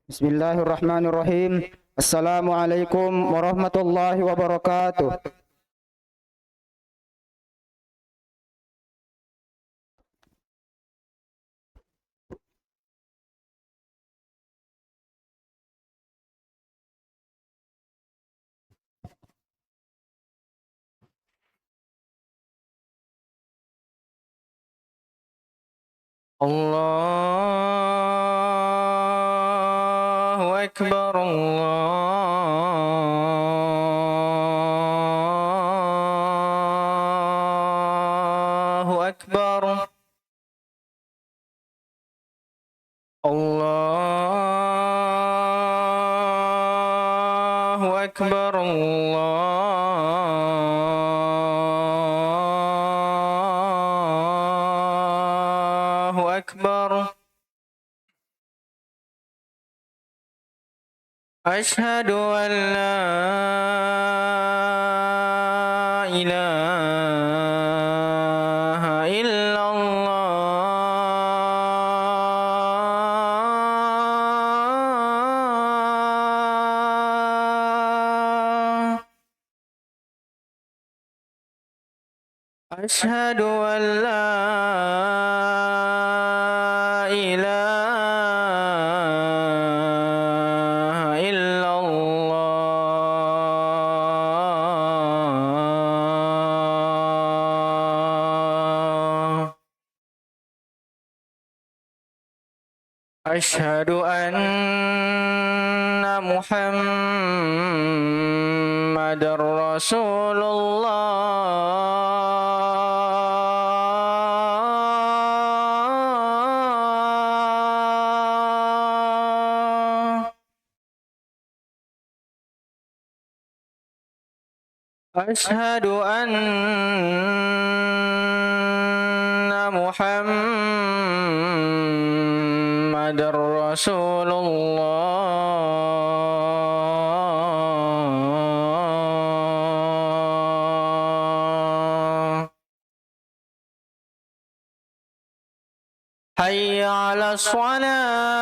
Bismillahirrahmanirrahim. Assalamualaikum warahmatullahi wabarakatuh. Allahu Akbar, Allahu Akbar, Allahu Akbar, Allahu Akbar. أشهد أن لا إله إلا الله. أشهد أن لا إله إلا الله. أشهد أن محمد رسول الله. أشهد أن محمد رسول الله. حي على الصلاة.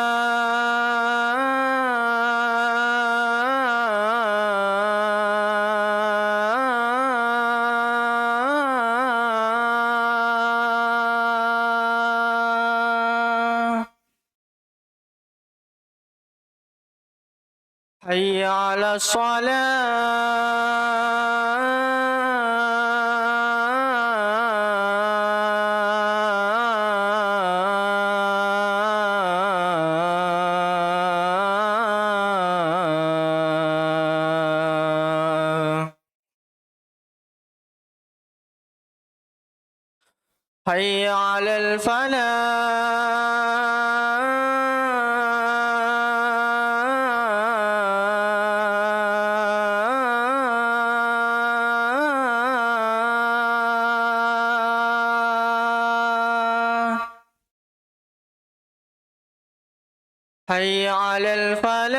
حي على الصلاة. حي على الفلاح. حي على الفلاح.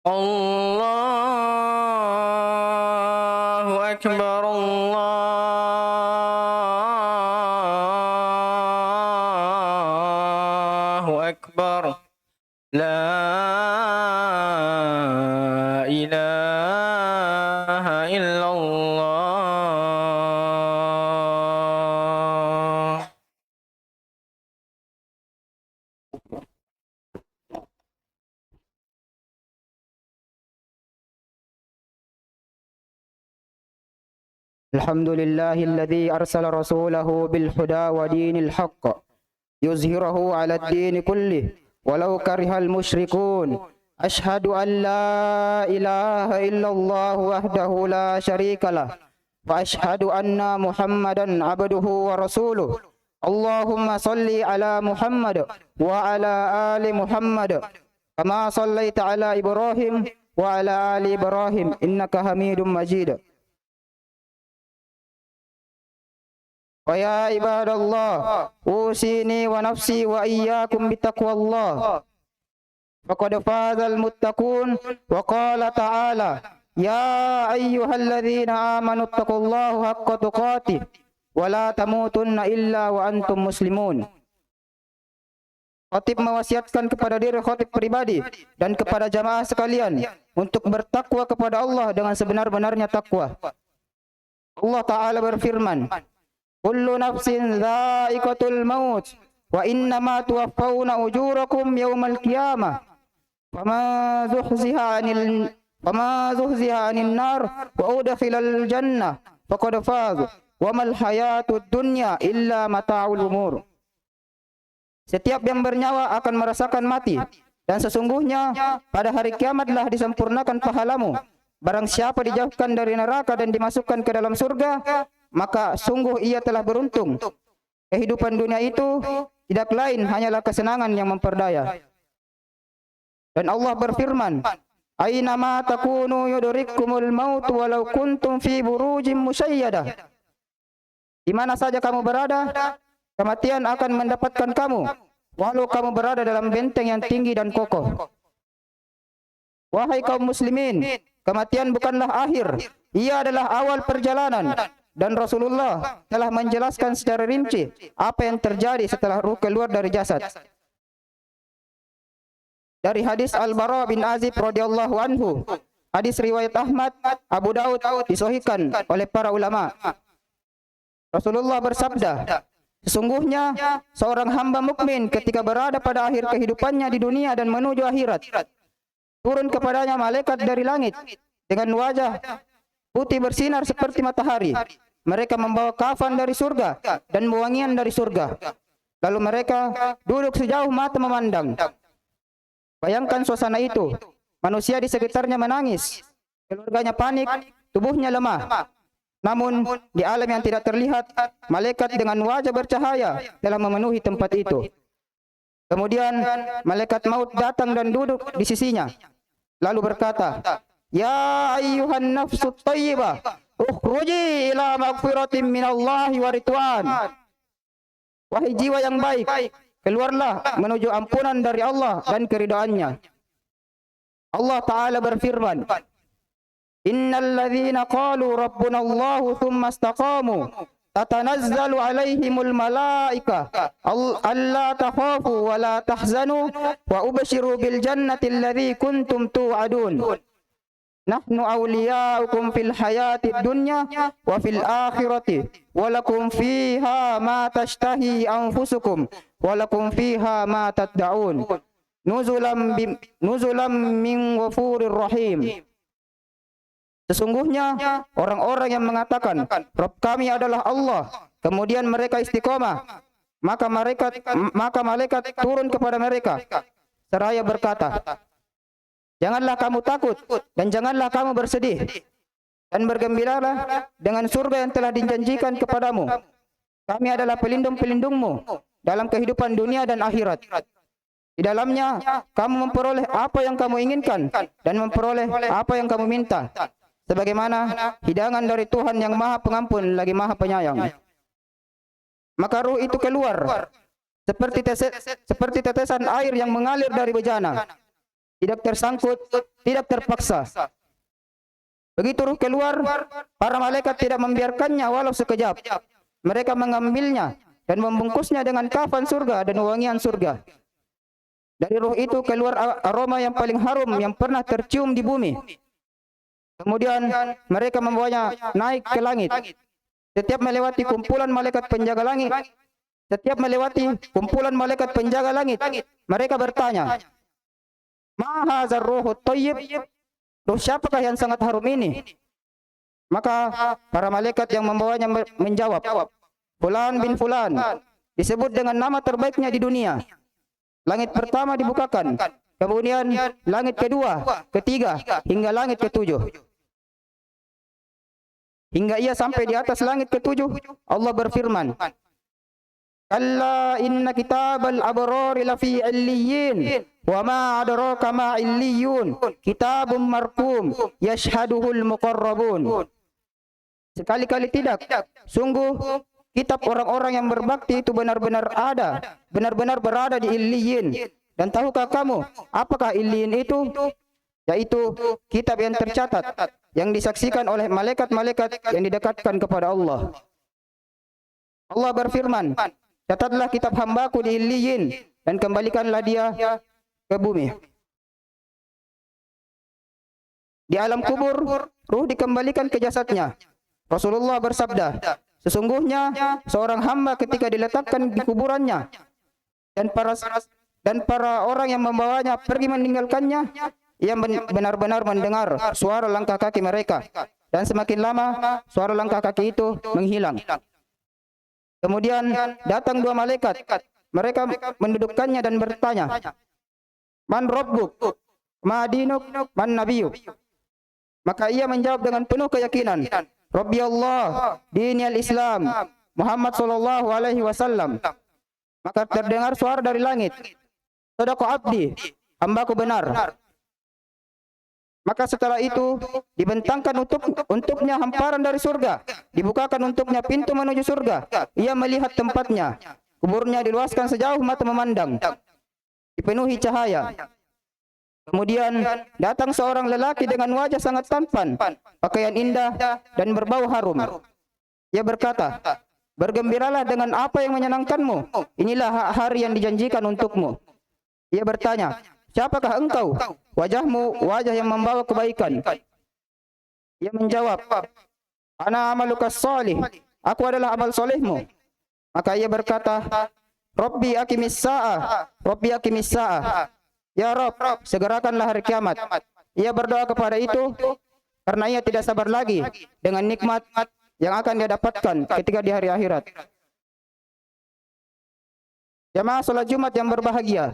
الله أكبر، الله أكبر. لا إله إلا الله. الحمد لله الذي أرسل رسوله بالهدى ودين الحق يظهره على الدين كله ولو كره المشركون. أشهد أن لا إله إلا الله وحده لا شريك له وأشهد أن محمدا عبده ورسوله. اللهم صل على محمد وعلى آل محمد كما صليت على إبراهيم وعلى آل إبراهيم إنك حميد مجيد. Wa ya ibadallah, usini wa nafsi wa iyyakum bitaqwallah. Faqad fazal muttaqun wa qala ta'ala ya ayyuhalladzina amanu taqullaha haqqa tuqatih wa la tamutunna illa wa antum muslimun. Khatib mewasiatkan kepada diri khatib pribadi dan kepada jamaah sekalian untuk bertakwa kepada Allah dengan sebenar-benarnya takwa. Allah Ta'ala berfirman, kullu nafsin dha'iqatul maut wa innama tuwaffawna ujurakum yawmal qiyamah fama zuhziha 'anil nar wa udkhilal jannah faqad faz wa mal hayatud dunya illa mata'ul umur. Setiap yang bernyawa akan merasakan mati, dan sesungguhnya pada hari kiamatlah disempurnakan pahalamu. Barang siapa dijauhkan dari neraka dan dimasukkan ke dalam surga, maka sungguh ia telah beruntung. Kehidupan dunia itu tidak lain hanyalah kesenangan yang memperdaya. Dan Allah berfirman, aina ma takunu yudrikkumul maut walau kuntum fi burujim musayyadah. Di mana saja kamu berada, kematian akan mendapatkan kamu, walau kamu berada dalam benteng yang tinggi dan kokoh. Wahai kaum muslimin, kematian bukanlah akhir, ia adalah awal perjalanan. Dan Rasulullah telah menjelaskan secara rinci apa yang terjadi setelah ruh keluar dari jasad. Dari hadis Al-Bara bin Azib radhiyallahu anhu, hadis riwayat Ahmad, Abu Daud, disahihkan oleh para ulama. Rasulullah bersabda, sesungguhnya seorang hamba mukmin ketika berada pada akhir kehidupannya di dunia dan menuju akhirat, turun kepadanya malaikat dari langit dengan wajah putih bersinar seperti matahari. Mereka membawa kafan dari surga dan wangian dari surga. Lalu mereka duduk sejauh mata memandang. Bayangkan suasana itu. Manusia di sekitarnya menangis, keluarganya panik, tubuhnya lemah. Namun di alam yang tidak terlihat, malaikat dengan wajah bercahaya telah memenuhi tempat itu. Kemudian malaikat maut datang dan duduk di sisinya, lalu berkata, ya ayyuhan nafsut thayyibah, ukhruji ila maghfiratin minallahi wa ridwan. Wahai jiwa yang baik, keluarlah menuju ampunan dari Allah dan keridhaannya. Allah Ta'ala berfirman, innal ladzina qalu rabbuna Allahu thumma istaqamu tatanazzalu alaihimul malaika alla takhafu wa la tahzanu wa ubshiru bil jannati alladzi kuntum tu'adun. Nahnu awliya'ukum fil hayatid dunya wa fil akhirati wa lakum fiha ma tashtahi anfusukum wa lakum fiha ma tad'un nuzulam min ghafurir rahim. Sesungguhnya orang-orang yang mengatakan Rabb kami adalah Allah, kemudian mereka istiqomah, maka malaikat turun kepada mereka seraya berkata, janganlah kamu takut dan janganlah kamu bersedih, dan bergembiralah dengan surga yang telah dijanjikan kepadamu. Kami adalah pelindung-pelindungmu dalam kehidupan dunia dan akhirat. Di dalamnya kamu memperoleh apa yang kamu inginkan dan memperoleh apa yang kamu minta, sebagaimana hidangan dari Tuhan yang Maha Pengampun lagi Maha Penyayang. Maka ruh itu keluar seperti tetesan air yang mengalir dari bejana, tidak tersangkut, tidak terpaksa. Begitu ruh keluar, para malaikat tidak membiarkannya walau sekejap. Mereka mengambilnya dan membungkusnya dengan kafan surga dan wangian surga. Dari ruh itu keluar aroma yang paling harum yang pernah tercium di bumi. Kemudian mereka membawanya naik ke langit. Setiap melewati kumpulan malaikat penjaga langit, mereka bertanya, ma hadzal ruhut thayyib? Ruh siapakah yang sangat harum ini? Maka para malaikat yang membawanya menjawab, Fulan bin Fulan, disebut dengan nama terbaiknya di dunia. Langit pertama dibukakan, kemudian langit kedua, ketiga, hingga langit ketujuh. Hingga ia sampai di atas langit ketujuh, Allah berfirman, kalla inna kitabal abrari lafi illiyin wa ma adraka ma illiyun kitabun marqum yashhaduhul muqarrabun. Sekali-kali tidak, sungguh kitab orang-orang yang berbakti itu benar-benar ada, benar-benar berada di Illiyin. Dan tahukah kamu apakah Illiyin itu? Yaitu kitab yang tercatat, yang disaksikan oleh malaikat-malaikat yang didekatkan kepada Allah. Allah berfirman, catatlah kitab hambaku di Illiyin dan kembalikanlah dia ke bumi. Di alam kubur, ruh dikembalikan ke jasadnya. Rasulullah bersabda, sesungguhnya seorang hamba ketika diletakkan di kuburannya dan para orang yang membawanya pergi meninggalkannya, ia benar-benar mendengar suara langkah kaki mereka, dan semakin lama suara langkah kaki itu menghilang. Kemudian datang dua malaikat, mereka mendudukkannya dan bertanya, "Man Rabbuk? Ma dinuk? Man nabiyuk?" Maka ia menjawab dengan penuh keyakinan, Rabbi Allah, dini al-Islam, Muhammad sallallahu alaihi wasallam. Maka terdengar suara dari langit, Sadaqa abdi, hambaku benar. Maka setelah itu dibentangkan untuknya hamparan dari surga, dibukakan untuknya pintu menuju surga. Ia melihat tempatnya, kuburnya diluaskan sejauh mata memandang, dipenuhi cahaya. Kemudian datang seorang lelaki dengan wajah sangat tampan, pakaian indah dan berbau harum. Ia berkata, bergembiralah dengan apa yang menyenangkanmu. Inilah hari yang dijanjikan untukmu. Ia bertanya, siapakah engkau? Wajahmu wajah yang membawa kebaikan. Ia menjawab, ana amalukas salih. Aku adalah amal solehmu. Maka ia berkata, Rabbi aqimis sa'ah. Rabbi aqimis sa'ah. Ya Rabb, segerakanlah hari kiamat. Ia berdoa kepada itu karena ia tidak sabar lagi dengan nikmat yang akan dia dapatkan ketika di hari akhirat. Jamaah salat Jumat yang berbahagia.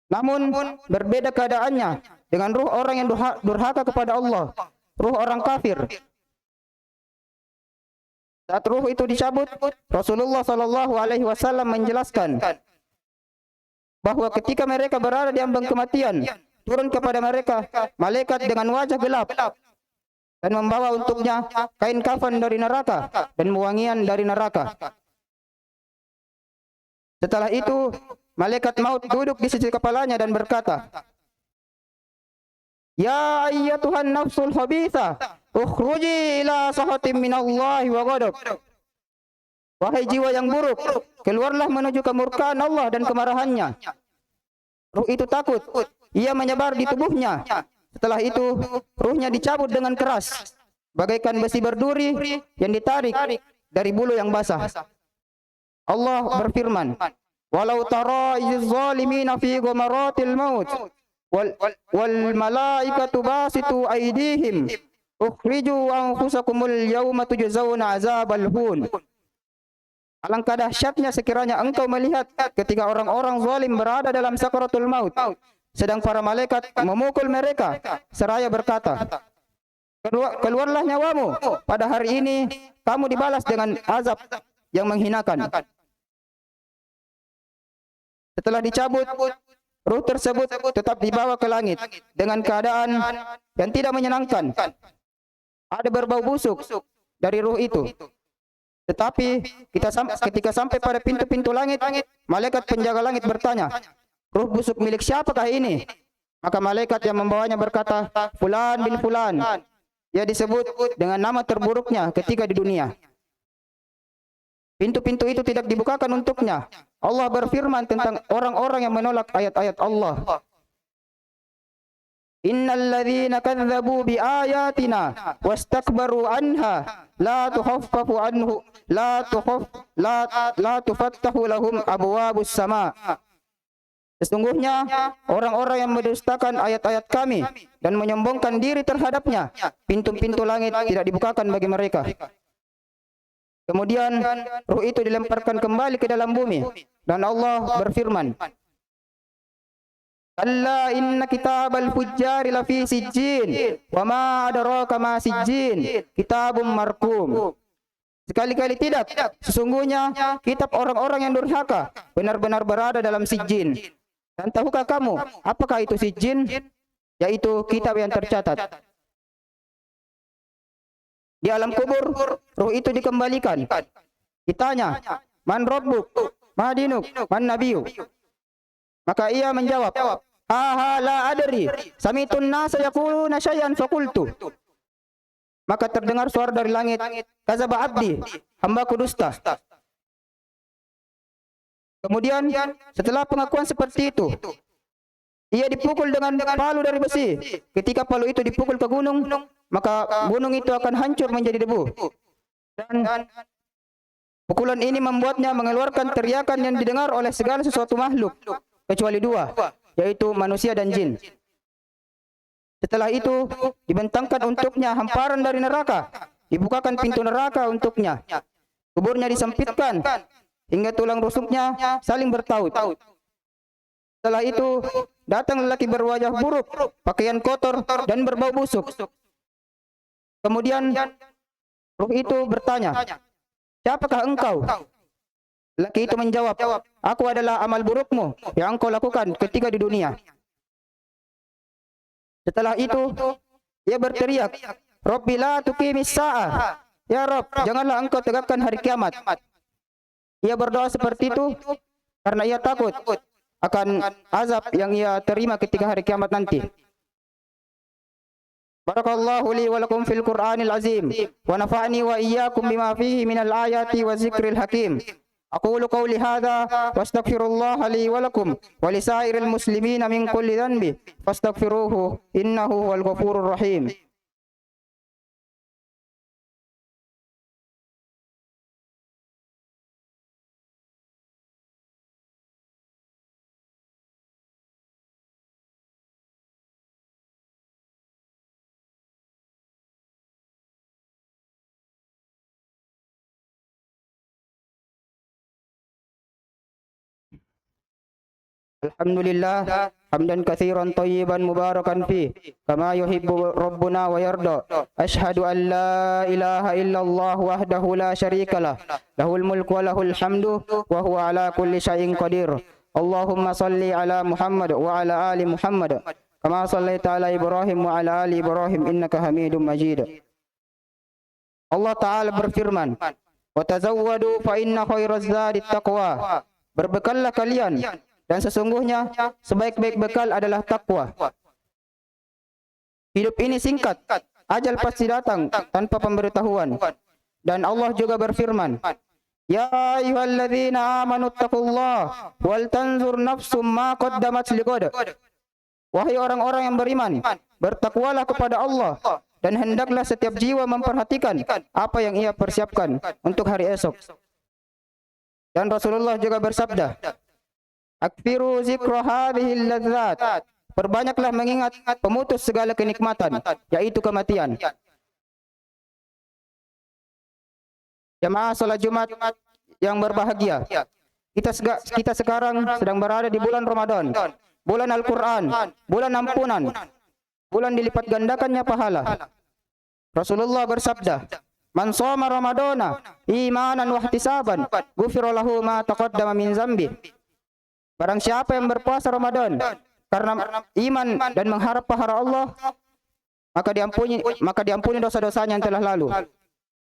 Namun berbeda keadaannya dengan ruh orang yang durhaka kepada Allah, ruh orang kafir. Saat ruh itu dicabut, Rasulullah sallallahu alaihi wasallam menjelaskan bahwa ketika mereka berada di ambang kematian, turun kepada mereka malaikat dengan wajah gelap dan membawa untuknya kain kafan dari neraka dan wangian dari neraka. Setelah itu, malaikat maut duduk di sisi kepalanya dan berkata, Ya ayyatuhan nafsul khabithah, ukhruji ila sahatim minallahi wa ghadab. Wahai jiwa yang buruk, keluarlah menuju kemurkaan Allah dan kemarahannya. Ruh itu takut, ia menyebar di tubuhnya. Setelah itu, ruhnya dicabut dengan keras, bagaikan besi berduri yang ditarik dari bulu yang basah. Allah berfirman, Walau tara iziz zalimina fi ghamaratil maut, wal malaikatu basitu aydihim, ukhriju anfusakumul yawma tujzauna azabal hun. Alangkah dahsyatnya sekiranya engkau melihat ketika orang-orang zalim berada dalam sakaratul maut, sedang para malaikat memukul mereka seraya berkata, keluarlah nyawamu, pada hari ini kamu dibalas dengan azab yang menghinakan. Setelah dicabut, ruh tersebut tetap dibawa ke langit dengan keadaan yang tidak menyenangkan. Ada berbau busuk dari ruh itu. Tetapi ketika sampai pada pintu-pintu langit, malaikat penjaga langit bertanya, ruh busuk milik siapakah ini? Maka malaikat yang membawanya berkata, Fulan bin Fulan. Ia disebut dengan nama terburuknya ketika di dunia. Pintu-pintu itu tidak dibukakan untuknya. Allah berfirman tentang orang-orang yang menolak ayat-ayat Allah. Innal ladzina kadzdzabu bi ayatina wastakbaru anha la tuhaffafu anhu la tufattahu lahum abwabus sama. Sesungguhnya orang-orang yang mendustakan ayat-ayat kami dan menyombongkan diri terhadapnya, pintu-pintu langit tidak dibukakan bagi mereka. Kemudian ruh itu dilemparkan kembali ke dalam bumi dan Allah berfirman, Kalla inna kitabal fujjari lafi sijjin wa ma adraka ma sijjin kitabum marqum. Sekali-kali tidak, sesungguhnya kitab orang-orang yang durhaka benar-benar berada dalam sijjin. Dan tahukah kamu apakah itu sijjin? Yaitu kitab yang tercatat. Di alam kubur, ruh itu dikembalikan. Ditanya, "Man rabbuk? Ma dinuk? Man nabiyuk?" Maka ia menjawab, "Aha la adri, samitun nasa yaquluna syai'an faqultu." Maka terdengar suara dari langit, "Kadzaba abdi, hambaku dusta." Kemudian setelah pengakuan seperti itu, ia dipukul dengan palu dari besi. Ketika palu itu dipukul ke gunung, maka gunung itu akan hancur menjadi debu. Dan pukulan ini membuatnya mengeluarkan teriakan yang didengar oleh segala sesuatu makhluk, kecuali dua, yaitu manusia dan jin. Setelah itu, dibentangkan untuknya hamparan dari neraka. Dibukakan pintu neraka untuknya. Kuburnya disempitkan, hingga tulang rusuknya saling bertaut. Setelah itu, datang lelaki berwajah buruk, pakaian kotor, dan berbau busuk. Kemudian, ruh itu bertanya, "Siapakah engkau?" Lelaki itu menjawab, "Aku adalah amal burukmu yang engkau lakukan ketika di dunia." Setelah itu, ia berteriak, "Rabbi la tuqimis sa'ah." Ya Rabb, janganlah engkau tegakkan hari kiamat. Ia berdoa seperti itu karena ia takut akan azab yang ia terima ketika hari kiamat nanti. Barakallahu li wa lakum fil Qur'anil azim wa nafa'ani wa iyyakum bima fihi minal ayati wa zikril hakim. Aqulu qawli hadha wa astaghfirullaha li wa lakum wa li sa'iril muslimina min kulli dhanbi fastaghfiruhu innahu huwal ghafurur rahim. Alhamdulillah hamdan katsiran thayyiban mubarakan fi kama yuhibbu rabbuna wa yarda. Asyhadu an la ilaha illallah wahdahu la syarikalah, lahul mulku wa lahul hamdu wa huwa ala kulli syai'in qadir. Allahumma salli ala Muhammad wa ala ali Muhammad kama sallaita ala Ibrahim wa ala ali Ibrahim innaka Hamidum Majid. Allah Ta'ala berfirman, "Wa tazawwadu fa inna khairaz zadi taqwa." Berbekallah kalian, dan sesungguhnya sebaik-baik bekal adalah takwa. Hidup ini singkat, ajal pasti datang tanpa pemberitahuan. Dan Allah juga berfirman, "Ya ayyuhalladzina amanu taqullaha wal tanzur nafsum ma qaddamat liqad." Wahai orang-orang yang beriman, bertakwalah kepada Allah, dan hendaklah setiap jiwa memperhatikan apa yang ia persiapkan untuk hari esok. Dan Rasulullah juga bersabda, "Akfiru zikra hadhil ladzat." Perbanyaklah mengingat pemutus segala kenikmatan, yaitu kematian. Jamaah salat Jumat yang berbahagia, kita sekarang sedang berada di bulan Ramadan, bulan Al-Quran, bulan ampunan, bulan dilipat gandakannya pahala. Rasulullah bersabda, "Man shoma Ramadana imanan wa ihtisaban, ghufira lahu ma taqaddama min zambi." Barang siapa yang berpuasa Ramadan karena iman dan mengharap pahala Allah, maka diampuni dosa-dosanya yang telah lalu.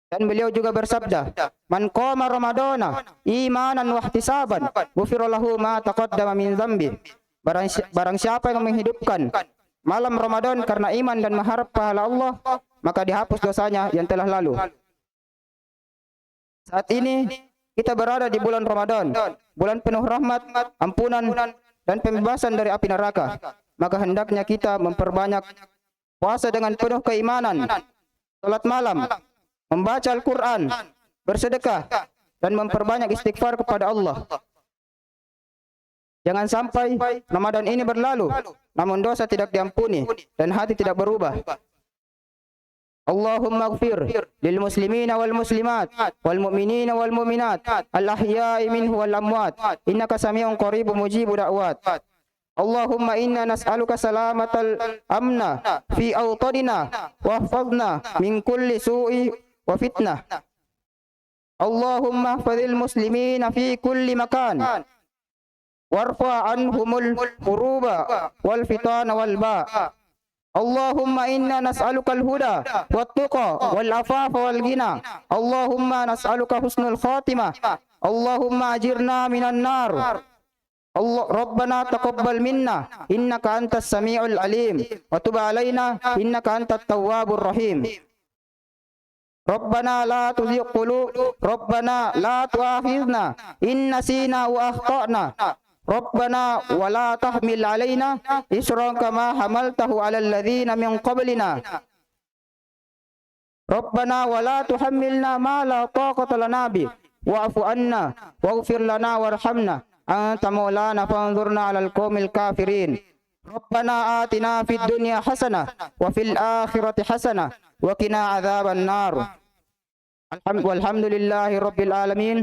Dan beliau juga bersabda, "Man qama Ramadana imanan wa ihtisaban, ghufira lahu ma taqaddama min zambi." Barang siapa yang menghidupkan malam Ramadan karena iman dan mengharap pahala Allah, maka dihapus dosanya yang telah lalu. Saat ini kita berada di bulan Ramadan, bulan penuh rahmat, ampunan, dan pembebasan dari api neraka. Maka hendaknya kita memperbanyak puasa dengan penuh keimanan, salat malam, membaca Al-Quran, bersedekah, dan memperbanyak istighfar kepada Allah. Jangan sampai Ramadan ini berlalu, namun dosa tidak diampuni dan hati tidak berubah. Allahumma ighfir lil muslimina wal muslimat wal mu'minina wal mu'minat al ahya'i minhu wal amwat innaka sami'un qaribun mujibud da'wat. Allahumma inna nas'aluka salamatal amna fi awtadina wa hfadhna min kulli su'i wa fitnah. Allahumma ihfazil muslimina fi kulli makan warfa anhumul huruba wal fitana wal ba'. اللهم إنا نسألك الهدى والتقى والعفاف والغنى. اللهم نسألك حسن الخاتمة. اللهم أجرنا من النار. ربنا تقبل منا إنك أنت السميع العليم وتب علينا إنك أنت التواب الرحيم. ربنا لا تزغ ربنا لا تؤاخذنا إن نسينا وأخطأنا. ربنا ولا تحمل علينا إصرا كما حملته على الذين من قبلنا. ربنا ولا تحملنا ما لا طاقة لنا به واعف عنا واغفر لنا وارحمنا أنت مولانا فانظرنا على القوم الكافرين. ربنا آتنا في الدنيا حسنة وفي الآخرة حسنة وقنا عذاب النار. والحمد لله رب العالمين.